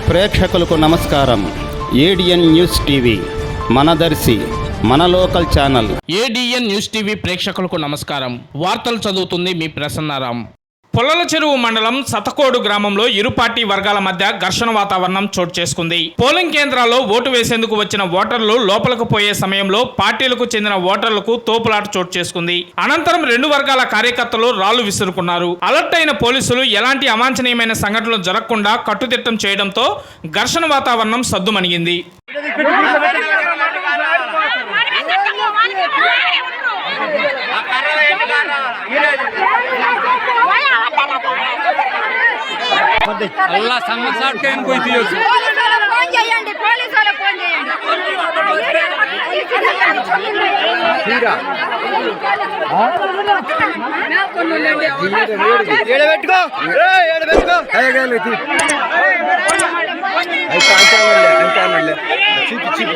ప్రేక్షకులకు నమస్కారం. ADN news TV మనదర్శి మన local channel. ADN news TV ప్రేక్షకులకు నమస్కారం. వార్తలు చదువుతుంది మీ ప్రసన్నారాం. పొల్లల చెరువు మండలం సతకోడు గ్రామంలో ఇరు పార్టీ వర్గాల మధ్య ఘర్షణ వాతావరణం చోటు చేసుకుంది. పోలింగ్ కేంద్రాల్లో ఓటు వేసేందుకు వచ్చిన ఓటర్లు లోపలకు పోయే సమయంలో పార్టీలకు చెందిన ఓటర్లకు తోపులాట చోటు చేసుకుంది. అనంతరం రెండు వర్గాల కార్యకర్తలు రాళ్లు విసురుకున్నారు. అలర్ట్ అయిన పోలీసులు ఎలాంటి అవాంఛనీయమైన సంఘటనలు జరగకుండా కట్టుదిట్టం చేయడంతో ఘర్షణ వాతావరణం సద్దుమణిగింది. अल्लाह समझ साठ के इनको दियो फोन చేయండి పోలీస్ వాళ్ళకి ఫోన్ చేయండి తీరా నా కొన్నులండి ఏడ పెట్టుకో ఏడ పెట్టుకో అయ్యగాలి ఐ కాంటానలే చూపి